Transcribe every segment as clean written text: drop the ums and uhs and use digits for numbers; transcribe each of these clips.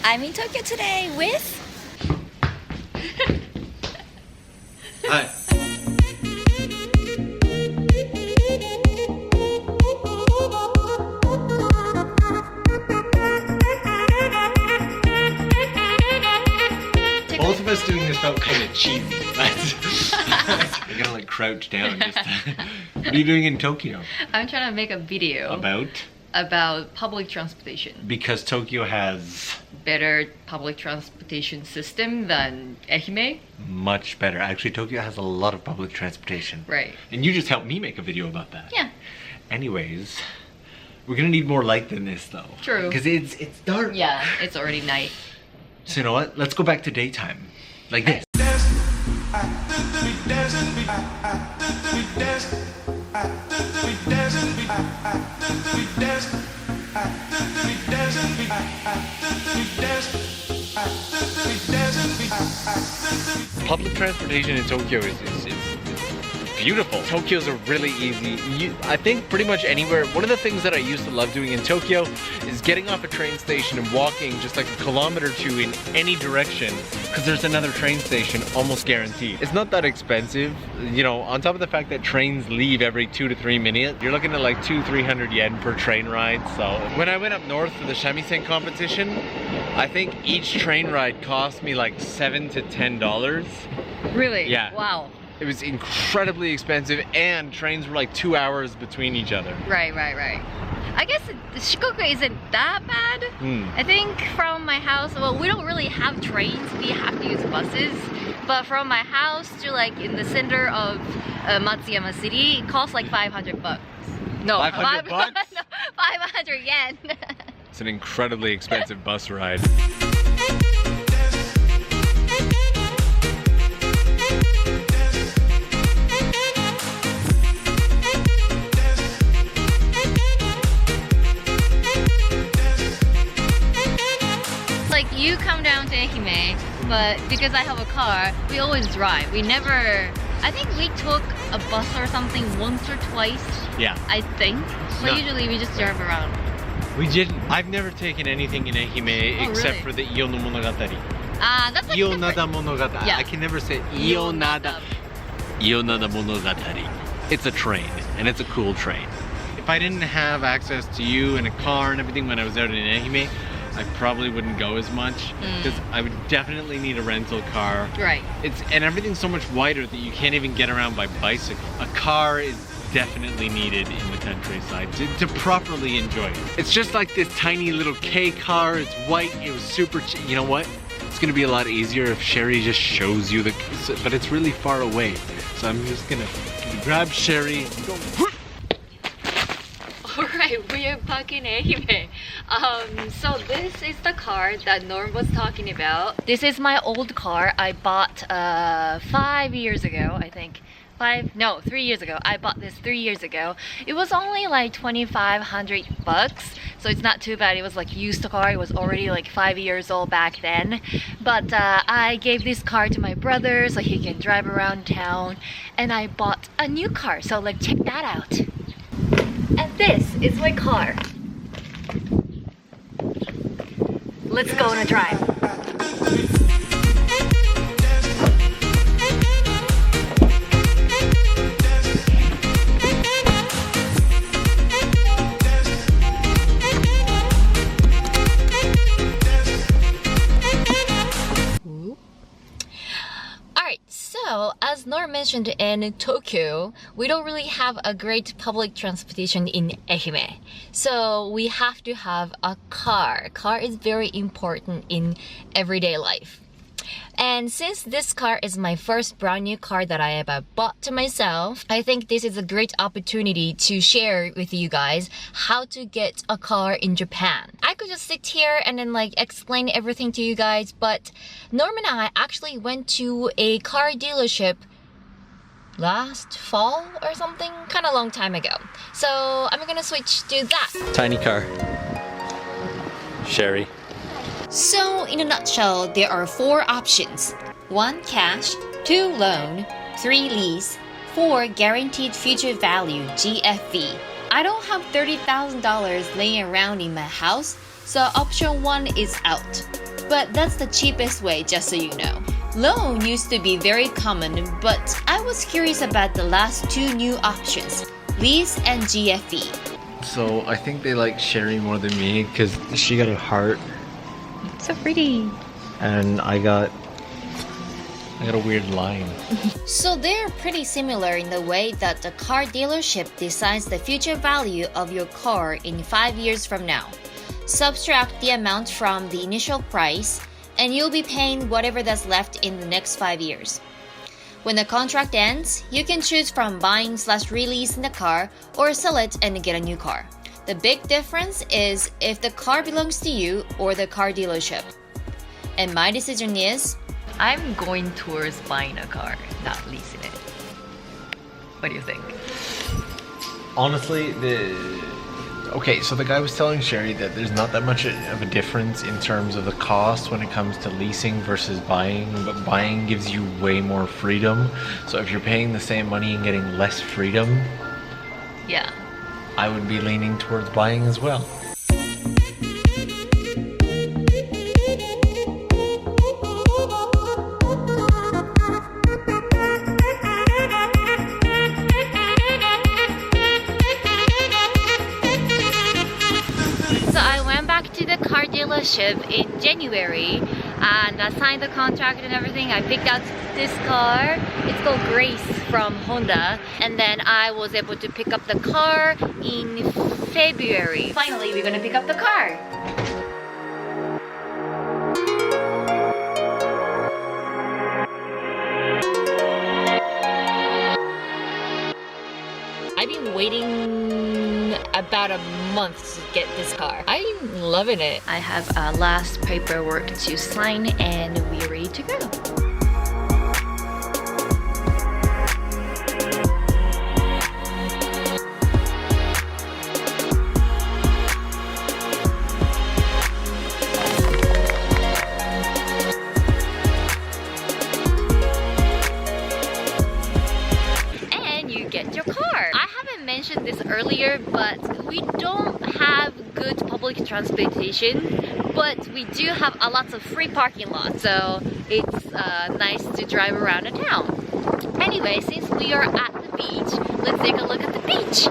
I'm in Tokyo today with... Hi. Both of us doing this felt kind of cheesy. I gotta like crouch down just What are you doing in Tokyo? I'm trying to make a video about public transportation. Because Tokyo has... better public transportation system than EHIME. Much better. Actually, Tokyo has a lot of public transportation. Right. And you just helped me make a video about that. Yeah. Anyways, we're gonna need more light than this though. True. Because it's dark. Yeah, it's already night. So you know what? Let's go back to daytime. Like this. Public transportation in Tokyo is beautiful. Tokyo's a really easy, I think pretty much anywhere. One of the things that I used to love doing in Tokyo is getting off a train station and walking just like a kilometer or two in any direction because there's another train station almost guaranteed. It's not that expensive, you know, on top of the fact that trains leave every 2 to 3 minutes. You're looking at like 200-300 yen per train ride. So when I went up north for the shamisen competition, I think each train ride cost me like $7 to $10. Really? Yeah. Wow. It was incredibly expensive and trains were like 2 hours between each other. Right. I guess Shikoku isn't that bad. I think from my house, well, we don't really have trains, we have to use buses. But from my house to like in the center of Matsuyama City, it costs like 500 bucks. No, 500 bucks? No, 500 yen. It's an incredibly expensive bus ride. Like you come down to EHIME, but because I have a car, we always drive. We never, I think we took a bus or something once or twice. Yeah. I think. But No. usually we just drive around. We didn't. I've never taken anything in EHIME except really? for the Iyonada Monogatari. That's like Iyonada Monogatari. Yeah. I can never say Iyonada. Iyonada Monogatari. It's a train, and it's a cool train. If I didn't have access to you and a car and everything when I was out in EHIME, I probably wouldn't go as much because I would definitely need a rental car. Right. And everything's so much wider that you can't even get around by bicycle. A car is definitely needed in the countryside to properly enjoy it. It's just like this tiny little K car. It's white. It was super cheap. You know what? It's gonna be a lot easier if Sherry just shows you but it's really far away. So I'm just gonna grab Sherry and go. Alright, we are back in EHIME. So this is the car that Norm was talking about. This is my old car I bought 5 years ago, I think. 3 years ago. I bought this 3 years ago. It was only like 2,500 bucks, so it's not too bad. It was like used car. It was already like 5 years old back then. But I gave this car to my brother so he can drive around town, and I bought a new car. So like check that out. And this is my car. Let's go on a drive. So, as Nora mentioned, in Tokyo, we don't really have a great public transportation in EHIME. So, we have to have a car. Car is very important in everyday life. And since this car is my first brand new car that I ever bought to myself, I think this is a great opportunity to share with you guys how to get a car in Japan. I could just sit here and then like explain everything to you guys, but Norm and I actually went to a car dealership last fall or something, kind of long time ago. So I'm gonna switch to that. Tiny car. Sherry. So, in a nutshell, there are 4 options. 1 cash, 2 loan, 3 lease, 4 guaranteed future value GFV. I don't have $30,000 laying around in my house, so option 1 is out. But that's the cheapest way, just so you know. Loan used to be very common, but I was curious about the last two new options, lease and GFE. So I think they like Sherry more than me because she got a heart So pretty. and I got a weird line. So they're pretty similar in the way that the car dealership decides the future value of your car in 5 years from now. Subtract the amount from the initial price, and you'll be paying whatever that's left in the next 5 years. When the contract ends, you can choose from buying/releasing the car or sell it and get a new car. The big difference is if the car belongs to you or the car dealership. And my decision is, I'm going towards buying a car, not leasing it. What do you think? Honestly, okay, so the guy was telling Sherry that there's not that much of a difference in terms of the cost when it comes to leasing versus buying, but buying gives you way more freedom. So if you're paying the same money and getting less freedom, Yeah. I would be leaning towards buying as well. So I went back to the car dealership in January and I signed the contract and everything. I picked out this car. It's called Grace from Honda. And then I was able to pick up the car in February. Finally, we're gonna pick up the car. I've been waiting about a month to get this car. I'm loving it. I have last paperwork to sign and we're ready to go. Get your car. I haven't mentioned this earlier, but we don't have good public transportation, but we do have a lot of free parking lots, so it's nice to drive around a town. Anyway, since we are at the beach, let's take a look at the beach.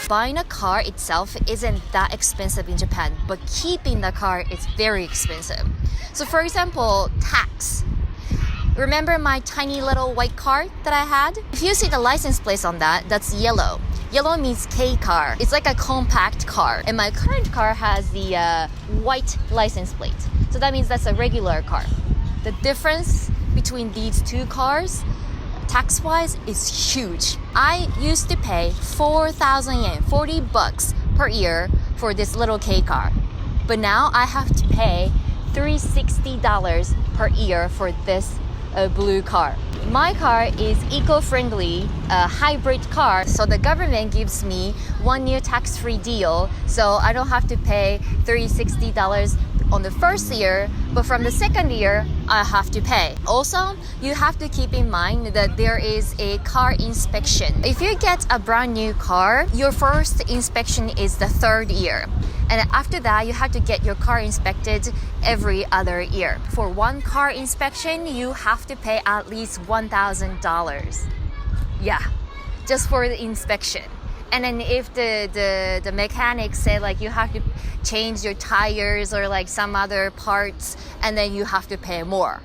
Buying a car itself isn't that expensive in Japan, but keeping the car is very expensive. So for example, tax. Remember my tiny little white car that I had? If you see the license plate on that, that's yellow. Yellow means K car. It's like a compact car. And my current car has the white license plate. So that means that's a regular car. The difference between these two cars tax-wise is huge. I used to pay 4,000 yen, 40 bucks per year for this little K car. But now I have to pay $360 per year for this blue car. My car is eco-friendly, hybrid car, so the government gives me 1 year tax-free deal, so I don't have to pay $360 on the first year, but from the second year, I have to pay. Also, you have to keep in mind that there is a car inspection. If you get a brand new car, your first inspection is the third year. And after that, you have to get your car inspected every other year. For one car inspection, you have to pay at least $1,000. Yeah, just for the inspection. And then if the mechanics say like you have to change your tires or like some other parts, and then you have to pay more.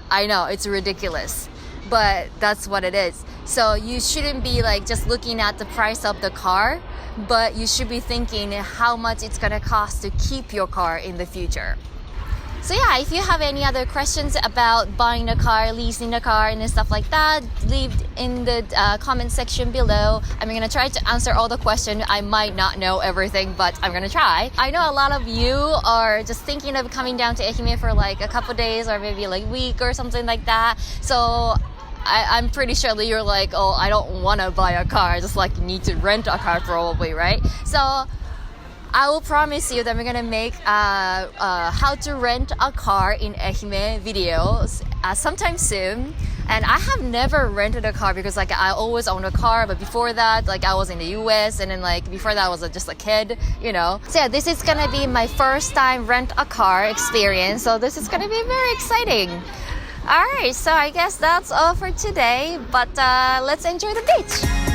I know, it's ridiculous, but that's what it is. So you shouldn't be like just looking at the price of the car, but you should be thinking how much it's gonna cost to keep your car in the future. So yeah, if you have any other questions about buying a car, leasing a car, and stuff like that, leave in the comment section below. I'm gonna try to answer all the questions. I might not know everything, but I'm gonna try. I know a lot of you are just thinking of coming down to EHIME for like a couple days or maybe like a week or something like that. So I'm pretty sure that you're like, oh, I don't wanna buy a car, just like you need to rent a car probably, right? So I will promise you that we're gonna make how to rent a car in Ehime videos sometime soon. And I have never rented a car because like I always owned a car, but before that, like I was in the US, and then like before that I was just a kid, you know. So yeah, this is gonna be my first time rent a car experience. So this is gonna be very exciting. Alright, so I guess that's all for today, but let's enjoy the beach.